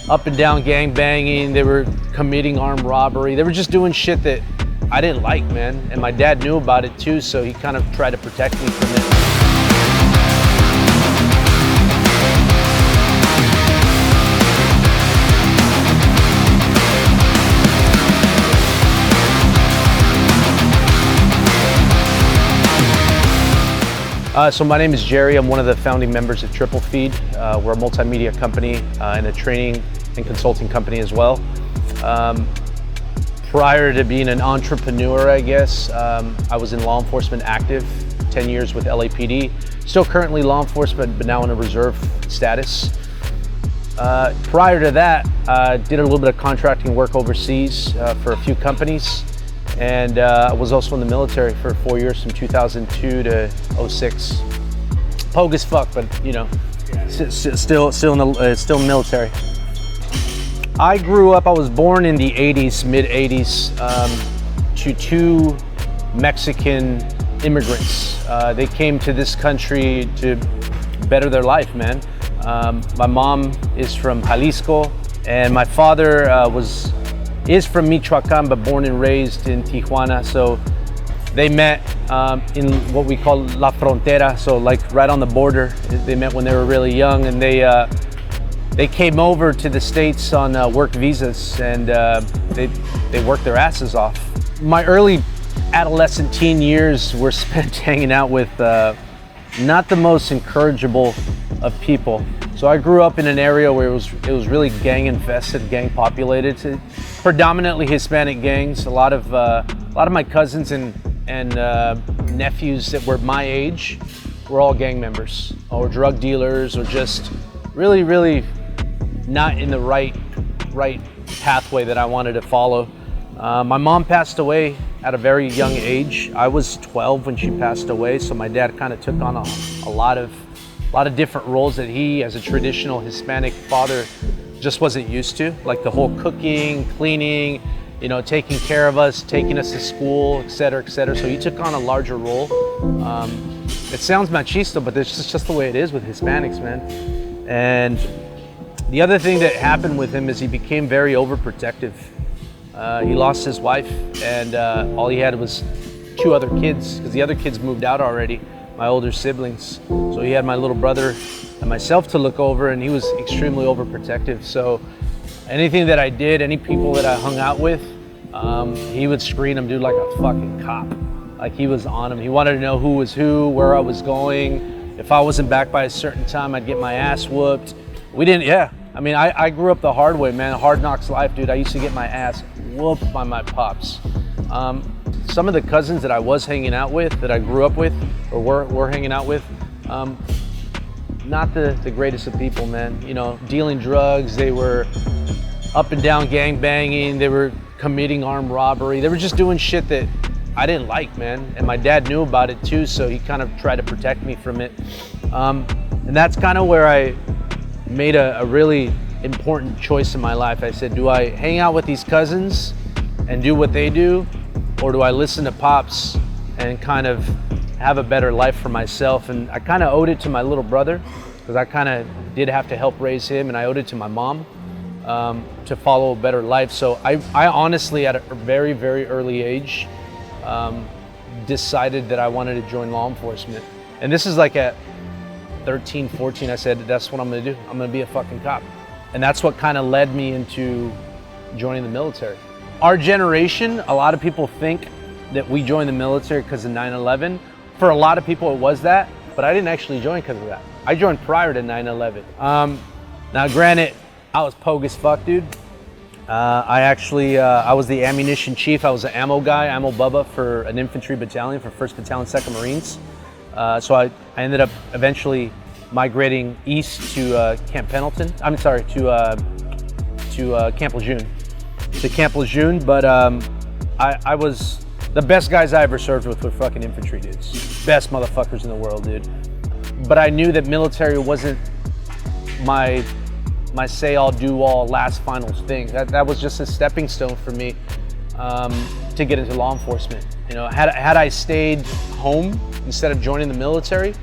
up and down gang banging. They were committing armed robbery. They were just doing shit that I didn't like, man. And my dad knew about it too, so he kind of tried to protect me from it. So my name is Jerry. I'm one of the founding members of Triple Feed. We're a multimedia company and a training and consulting company as well. Prior to being an entrepreneur, I guess, I was in law enforcement active, 10 years with LAPD. Still currently law enforcement, but now in a reserve status. Prior to that, I did a little bit of contracting work overseas for a few companies. And I was also in the military for 4 years, from 2002 to 06. Pogue as fuck, but you know, still in the military. I grew up. I was born in the '80s, mid '80s, to two Mexican immigrants. They came to this country to better their life, man. My mom is from Jalisco, and my father is from Michoacan, but born and raised in Tijuana. So they met in what we call La Frontera, so like right on the border. They met when they were really young, and they came over to the States on work visas, and they worked their asses off. My early adolescent teen years were spent hanging out with not the most encourageable of people. So I grew up in an area where it was really gang infested, gang populated, predominantly Hispanic gangs. A lot of my cousins and nephews that were my age were all gang members, or drug dealers, or just really not in the right pathway that I wanted to follow. My mom passed away at a very young age. I was 12 when she passed away, so my dad kind of took on a lot of different roles that he, as a traditional Hispanic father, just wasn't used to, like the whole cooking, cleaning, you know, taking care of us, taking us to school, et cetera, et cetera. So he took on a larger role. It sounds machista, but it's just the way it is with Hispanics, man. And the other thing that happened with him is he became very overprotective. He lost his wife, and all he had was 2 other kids, because the other kids moved out already, my older siblings. So he had my little brother and myself to look over, and he was extremely overprotective. So anything that I did, any people that I hung out with, he would screen them, dude, like a fucking cop. Like he was on him. He wanted to know who was who, where I was going. If I wasn't back by a certain time, I'd get my ass whooped. I mean, I grew up the hard way, man. Hard knocks life, dude. I used to get my ass whooped by my pops. Some of the cousins that I was hanging out with, that I grew up with, or were hanging out with, not the greatest of people, man. You know, dealing drugs. They were up and down gang banging. They were committing armed robbery. They were just doing shit that I didn't like, man. And my dad knew about it too, so he kind of tried to protect me from it. And that's kind of where I made a really important choice in my life. I said, do I hang out with these cousins and do what they do, or do I listen to Pops and kind of have a better life for myself? And I kind of owed it to my little brother, because I kind of did have to help raise him, and I owed it to my mom to follow a better life. So I honestly, at a very, very early age, decided that I wanted to join law enforcement. And this is like at 13, 14, I said, that's what I'm gonna do. I'm gonna be a fucking cop. And that's what kind of led me into joining the military. Our generation, a lot of people think that we joined the military because of 9/11. For a lot of people it was that, but I didn't actually join because of that. I joined prior to 9/11. Now granted, I was pogue as fuck, dude. I was the ammunition chief. I was an ammo guy, ammo bubba for an infantry battalion, for 1st Battalion, 2nd Marines. So I ended up eventually migrating east to Camp Pendleton. I'm sorry, to Camp Lejeune. To Camp Lejeune, but I was, the best guys I ever served with were fucking infantry dudes. Best motherfuckers in the world, dude. But I knew that military wasn't my say all, do all, last final thing. That was just a stepping stone for me to get into law enforcement. You know, had I stayed home instead of joining the military,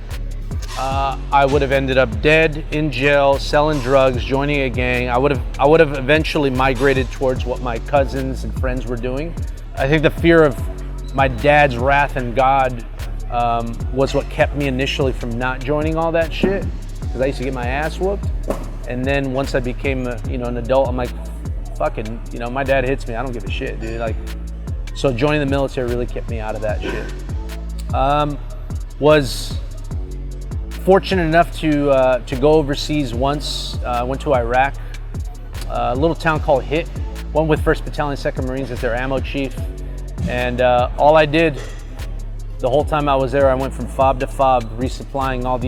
I would have ended up dead, in jail, selling drugs, joining a gang. I would have eventually migrated towards what my cousins and friends were doing. I think the fear of my dad's wrath and God was what kept me initially from not joining all that shit, because I used to get my ass whooped. And then once I became an adult, I'm like, fucking, my dad hits me, I don't give a shit, dude. Like, so joining the military really kept me out of that shit. Was fortunate enough to go overseas once. I went to Iraq, a little town called Hit. Went with 1st Battalion, 2nd Marines as their ammo chief. And all I did the whole time I was there, I went from fob to fob, resupplying all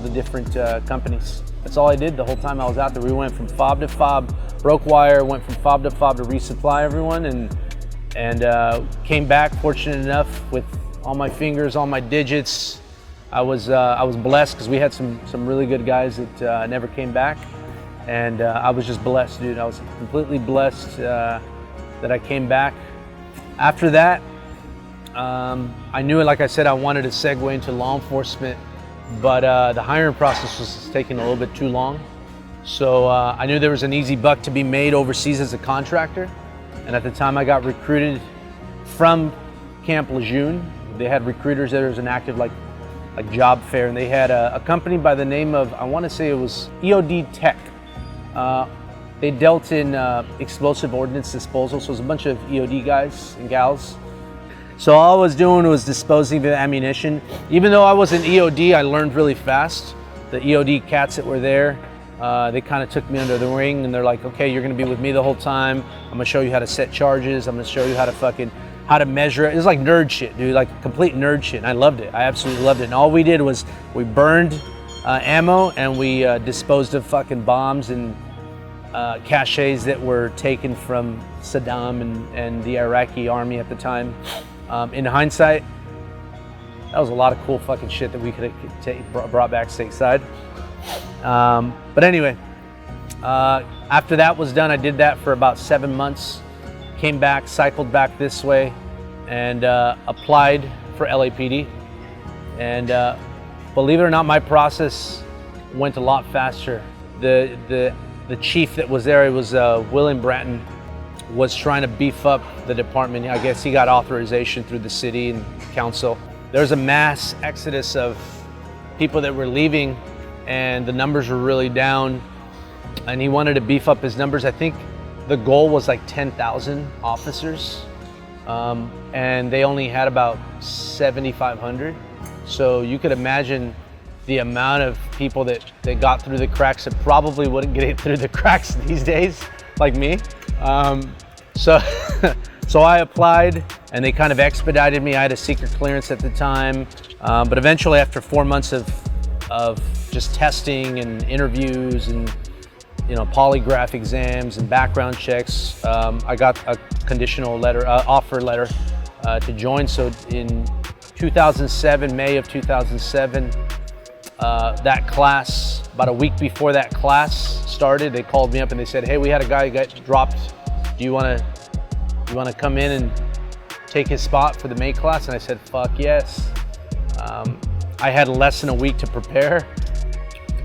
the different companies. That's all I did the whole time I was out there. We went from fob to fob, broke wire, went from fob to fob to resupply everyone, and came back fortunate enough with all my fingers, all my digits. I was blessed because we had some really good guys that never came back, and I was just blessed, dude. I was completely blessed that I came back. After that, I knew, like I said, I wanted to segue into law enforcement, but the hiring process was taking a little bit too long. So I knew there was an easy buck to be made overseas as a contractor. And at the time I got recruited from Camp Lejeune. They had recruiters there. There was an active like job fair, and they had a company by the name of, I want to say it was EOD Tech. They dealt in explosive ordnance disposal, so it was a bunch of EOD guys and gals. So all I was doing was disposing of ammunition. Even though I was an EOD, I learned really fast. The EOD cats that were there, they kind of took me under the wing, and they're like, okay, you're gonna be with me the whole time. I'm gonna show you how to set charges. I'm gonna show you how to measure it. It was like nerd shit, dude, like complete nerd shit. And I loved it. I absolutely loved it. And all we did was we burned ammo, and we disposed of fucking bombs and caches that were taken from Saddam and the Iraqi army at the time. In hindsight, that was a lot of cool fucking shit that we could have brought back stateside. But anyway, after that was done, I did that for about 7 months. Came back, cycled back this way, and applied for LAPD. And believe it or not, my process went a lot faster. The chief that was there, it was William Bratton, was trying to beef up the department. I guess he got authorization through the city and council. There was a mass exodus of people that were leaving, and the numbers were really down, and he wanted to beef up his numbers. I think the goal was like 10,000 officers, and they only had about 7,500. So you could imagine the amount of people that got through the cracks that probably wouldn't get through the cracks these days, like me. So I applied, and they kind of expedited me. I had a secret clearance at the time, but eventually, after 4 months of just testing and interviews and polygraph exams and background checks, I got a conditional letter, offer letter to join. So in 2007, May of 2007, that class, about a week before that class started, they called me up and they said, hey, we had a guy get dropped. Do you want to come in and take his spot for the May class? And I said, fuck yes. I had less than a week to prepare.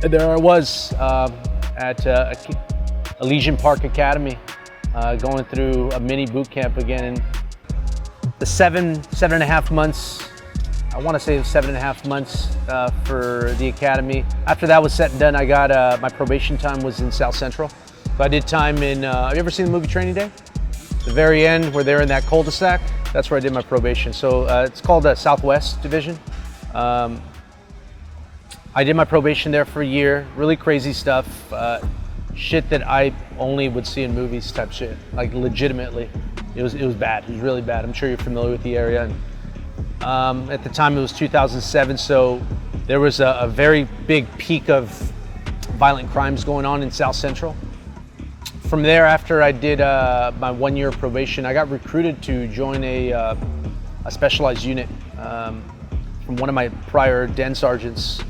And there I was at Elysian Park Academy, going through a mini boot camp again. And the 7.5 months, I want to say it was 7.5 months for the academy. After that was set and done, I got my probation time was in South Central. So I did time in, have you ever seen the movie Training Day? The very end where they're in that cul-de-sac, that's where I did my probation. So it's called the Southwest Division. I did my probation there for a year. Really crazy stuff. Shit that I only would see in movies type shit. Like legitimately. It was bad. It was really bad. I'm sure you're familiar with the area. And, at the time it was 2007, so there was a very big peak of violent crimes going on in South Central. From there, after I did my 1 year probation, I got recruited to join a specialized unit from one of my prior den sergeants.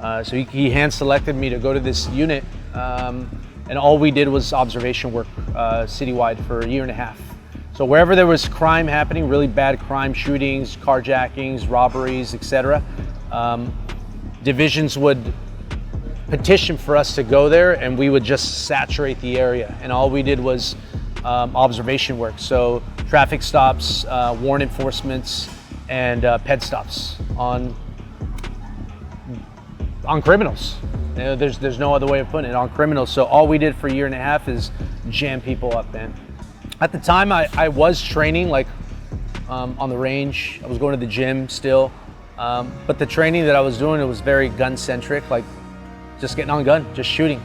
So he hand-selected me to go to this unit, and all we did was observation work citywide for a year and a half. So wherever there was crime happening, really bad crime, shootings, carjackings, robberies, etc., divisions would petition for us to go there, and we would just saturate the area. And all we did was observation work. So traffic stops, warrant enforcements, and ped stops on criminals. You know, there's no other way of putting it, on criminals. So all we did for a year and a half is jam people up, man. At the time, I was training like on the range. I was going to the gym still, but the training that I was doing, it was very gun-centric, like just getting on gun, just shooting.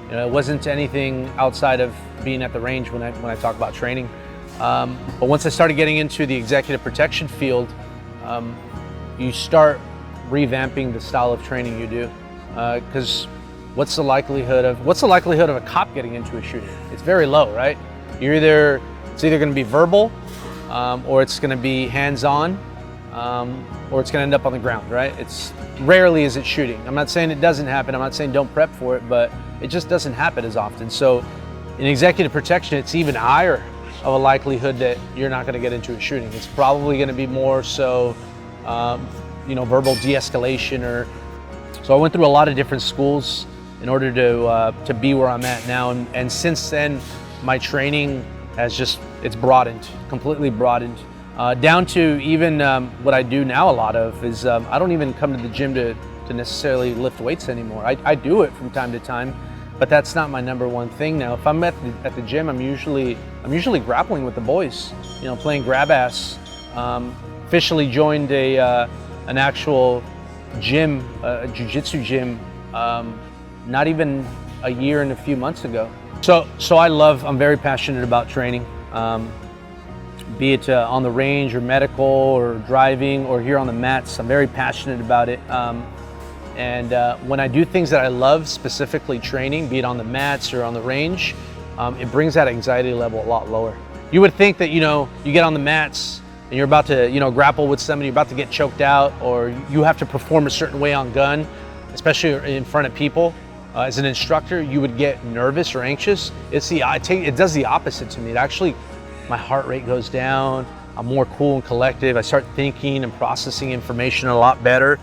You know, it wasn't anything outside of being at the range when I talk about training. But once I started getting into the executive protection field, you start revamping the style of training you do. Because what's the likelihood of a cop getting into a shooting? It's very low, right? It's either going to be verbal, or it's going to be hands-on, or it's going to end up on the ground, right? It's rarely is it shooting. I'm not saying it doesn't happen. I'm not saying don't prep for it, but it just doesn't happen as often. So in executive protection, it's even higher of a likelihood that you're not going to get into a shooting. It's probably going to be more so, verbal de-escalation. So I went through a lot of different schools in order to be where I'm at now. And since then, my training has it's broadened, completely broadened. Down to even what I do now a lot of is I don't even come to the gym to necessarily lift weights anymore. I do it from time to time, but that's not my number one thing now. If I'm at the gym, I'm usually grappling with the boys, playing grab ass. Officially joined an actual gym, a jiu-jitsu gym, not even a year and a few months ago. So I'm very passionate about training. Be it on the range or medical or driving or here on the mats, I'm very passionate about it. And when I do things that I love, specifically training, be it on the mats or on the range, it brings that anxiety level a lot lower. You would think that, you get on the mats and you're about to, grapple with somebody, you're about to get choked out, or you have to perform a certain way on gun, especially in front of people. As an instructor, you would get nervous or anxious. It does the opposite to me. It actually, my heart rate goes down. I'm more cool and collective. I start thinking and processing information a lot better.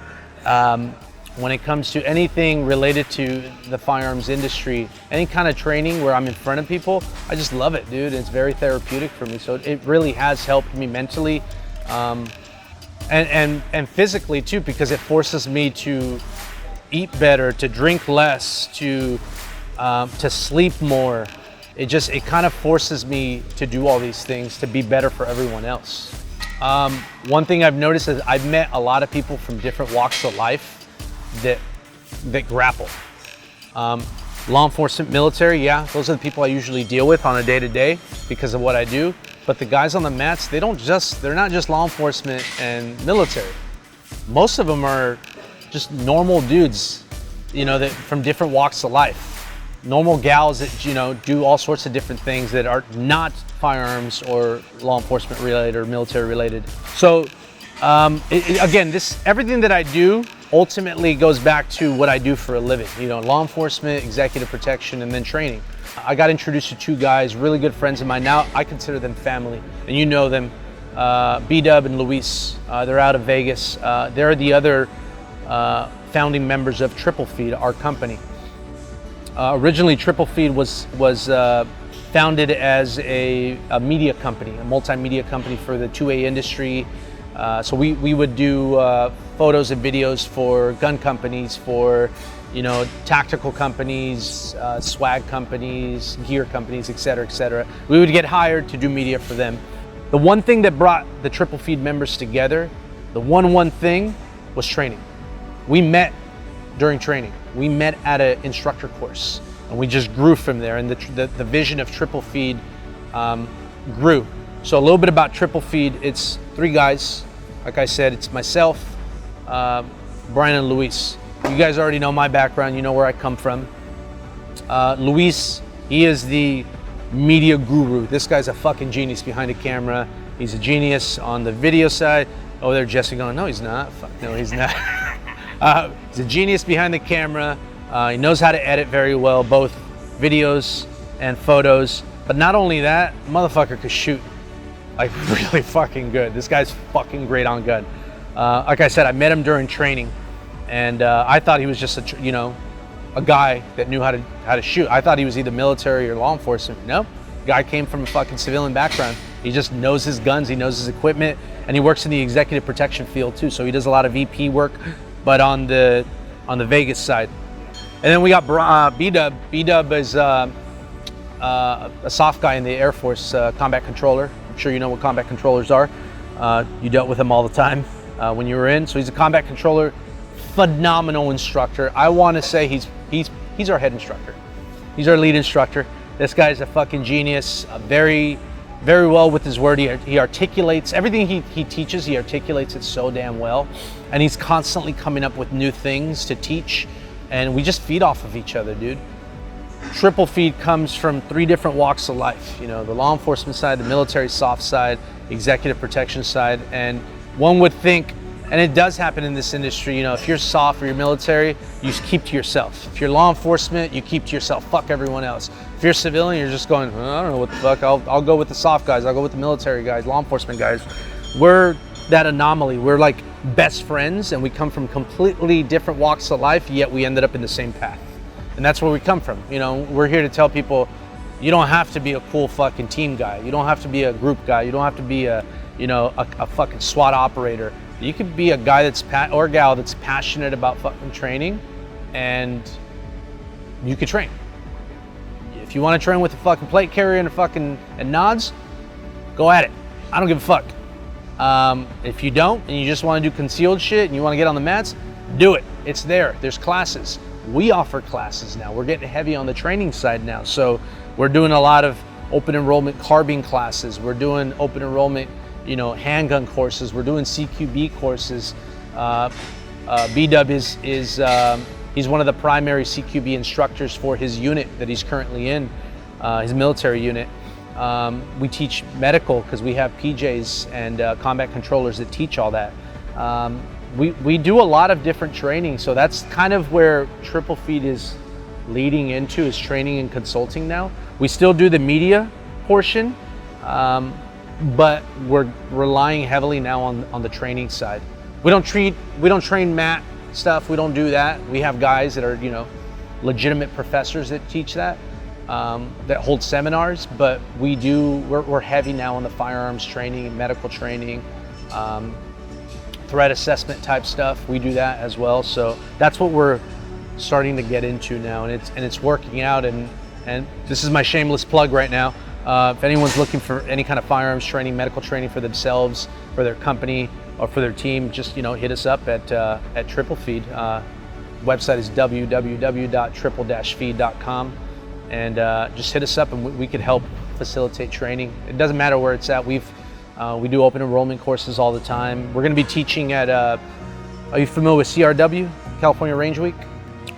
When it comes to anything related to the firearms industry, any kind of training where I'm in front of people, I just love it, dude. It's very therapeutic for me. So it really has helped me mentally and physically too, because it forces me to eat better, to drink less, to sleep more. It kind of forces me to do all these things to be better for everyone else. One thing I've noticed is I've met a lot of people from different walks of life that grapple. Law enforcement, military, yeah, those are the people I usually deal with on a day-to-day because of what I do. But the guys on the mats, they're not just law enforcement and military. Most of them are just normal dudes, that from different walks of life. Normal gals that, do all sorts of different things that are not firearms or law enforcement related or military related. So again, everything that I do ultimately goes back to what I do for a living. Law enforcement, executive protection, and then training. I got introduced to two guys, really good friends of mine. Now I consider them family, and you know them, B-Dub and Luis. They're out of Vegas. They're the other founding members of Triple Feed, our company. Originally, Triple Feed was founded as a media company, a multimedia company for the 2A industry. So we would do photos and videos for gun companies, for tactical companies, swag companies, gear companies, et cetera, et cetera. We would get hired to do media for them. The one thing that brought the Triple Feed members together, the one thing, was training. We met during training. We met at an instructor course, and we just grew from there. And the vision of Triple Feed grew. So a little bit about Triple Feed. It's three guys. Like I said, it's myself, Brian, and Luis. You guys already know my background. You know where I come from. Luis, he is the media guru. This guy's a fucking genius behind the camera. He's a genius on the video side. Oh, there's Jesse going, no, he's not. Fuck, no, he's not. He's a genius behind the camera. He knows how to edit very well, both videos and photos. But not only that, motherfucker could shoot like really fucking good. This guy's fucking great on gun. Like I said, I met him during training. And I thought he was just a guy that knew how to shoot. I thought he was either military or law enforcement. No, guy came from a fucking civilian background. He just knows his guns, he knows his equipment, and he works in the executive protection field too. So he does a lot of EP work, but on the Vegas side. And then we got B-Dub. B-Dub is a soft guy in the Air Force, combat controller. I'm sure you know what combat controllers are. You dealt with him all the time when you were in. So he's a combat controller, phenomenal instructor. I want to say he's our head instructor. He's our lead instructor. This guy's a fucking genius, very well with his word. He articulates everything he teaches. He articulates it so damn well, and he's constantly coming up with new things to teach, and we just feed off of each other, dude. Triple Feed comes from 3 different walks of life. You know, the law enforcement side, the military soft side, executive protection side, and one would think, and it does happen in this industry, you know, if you're soft or you're military, you keep to yourself. If you're law enforcement, you keep to yourself. Fuck everyone else. If you're civilian, you're just going, I don't know what the fuck. I'll go with the soft guys. I'll go with the military guys, law enforcement guys. We're that anomaly. We're like best friends, and we come from completely different walks of life, yet we ended up in the same path. And that's where we come from. You know, we're here to tell people, you don't have to be a cool fucking team guy. You don't have to be a group guy. You don't have to be a fucking SWAT operator. You could be a guy or gal that's passionate about fucking training, and you could train. If you want to train with a fucking plate carrier and nods, go at it. I don't give a fuck. If you don't, and you just want to do concealed shit and you want to get on the mats, do it. It's there. There's classes. We offer classes now. We're getting heavy on the training side now. So we're doing a lot of open enrollment carbine classes. We're doing open enrollment, handgun courses. We're doing CQB courses. B-Dub is he's one of the primary CQB instructors for his unit that he's currently in, his military unit. We teach medical because we have PJs and combat controllers that teach all that. We do a lot of different training, so that's kind of where Triple Feed is leading into, is training and consulting now. We still do the media portion, but we're relying heavily now on the training side. We don't train mat stuff. We don't do that. We have guys that are legitimate professors that teach that, that hold seminars. But we're heavy now on the firearms training, medical training, threat assessment type stuff. We do that as well. So that's what we're starting to get into now, and it's working out. And this is my shameless plug right now. If anyone's looking for any kind of firearms training, medical training for themselves, for their company, or for their team, just hit us up at Triple Feed. Website is www.triple-feed.com, and just hit us up, and we could help facilitate training. It doesn't matter where it's at. We do open enrollment courses all the time. We're going to be teaching at. Are you familiar with CRW, California Range Week?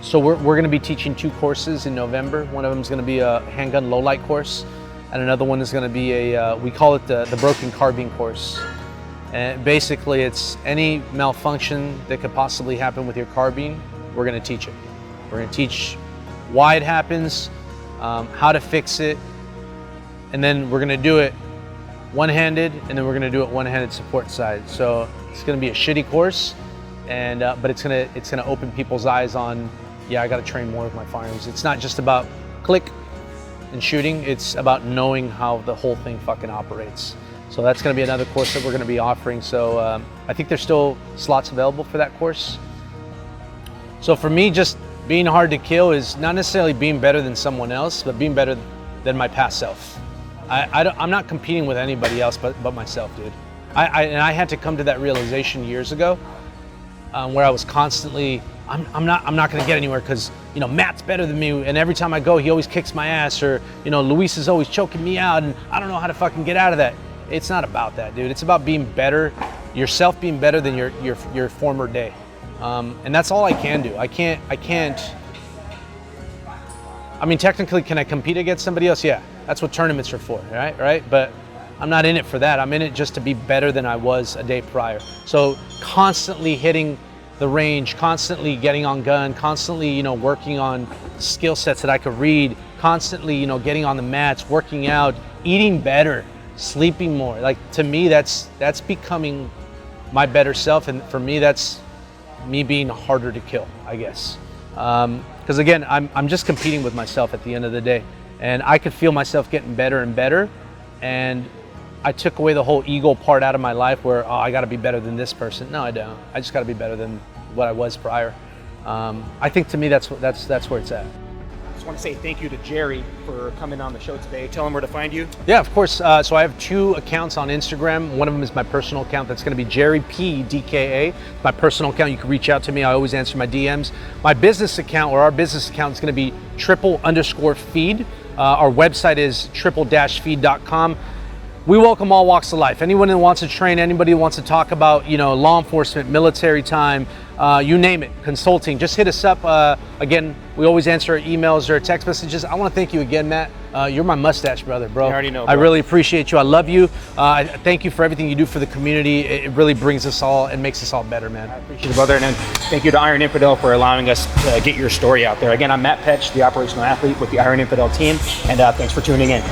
So we're going to be teaching 2 courses in November. One of them is going to be a handgun low light course, and another one is going to be we call it the broken carbine course. And basically, it's any malfunction that could possibly happen with your carbine, we're going to teach it. We're going to teach why it happens, how to fix it, and then we're going to do it one-handed, and then we're going to do it one-handed support side. So it's going to be a shitty course, and but it's going to open people's eyes on, I got to train more with my firearms. It's not just about click and shooting. It's about knowing how the whole thing fucking operates. So that's going to be another course that we're going to be offering. So I think there's still slots available for that course. So for me, just being hard to kill is not necessarily being better than someone else, but being better than my past self. I'm not competing with anybody else but myself, dude. I had to come to that realization years ago, where I was constantly, I'm not going to get anywhere because Matt's better than me, and every time I go, he always kicks my ass, or Luis is always choking me out, and I don't know how to fucking get out of that. It's not about that, dude. It's about being better, yourself being better than your former day, and that's all I can do. I can't. I mean, technically, can I compete against somebody else? Yeah, that's what tournaments are for, right? But I'm not in it for that. I'm in it just to be better than I was a day prior. So constantly hitting the range, constantly getting on gun, constantly, working on skill sets that I could read, constantly, getting on the mats, working out, eating better, sleeping more. Like, to me, that's becoming my better self. And for me, that's me being harder to kill, I guess. Because again, I'm just competing with myself at the end of the day, and I could feel myself getting better and better, and I took away the whole ego part out of my life where, oh, I got to be better than this person. No, I don't. I just got to be better than what I was prior. I think to me that's where it's at. I just want to say thank you to Jerry for coming on the show today. Tell him where to find you. Yeah, of course. So I have 2 accounts on Instagram. One of them is my personal account. That's going to be Jerry P DKA. My personal account. You can reach out to me. I always answer my DMs. My business account, or our business account, is going to be triple_feed. Our website is triple-feed.com. We welcome all walks of life. Anyone that wants to train, anybody who wants to talk about, law enforcement, military time, you name it, consulting, just hit us up. Again, we always answer our emails or text messages. I want to thank you again, Matt. You're my mustache brother, bro. You already know, bro. I really appreciate you. I love you. Thank you for everything you do for the community. It really brings us all and makes us all better, man. I appreciate it, brother. And then thank you to Iron Infidel for allowing us to get your story out there. Again, I'm Matt Petch, the operational athlete with the Iron Infidel team, and thanks for tuning in.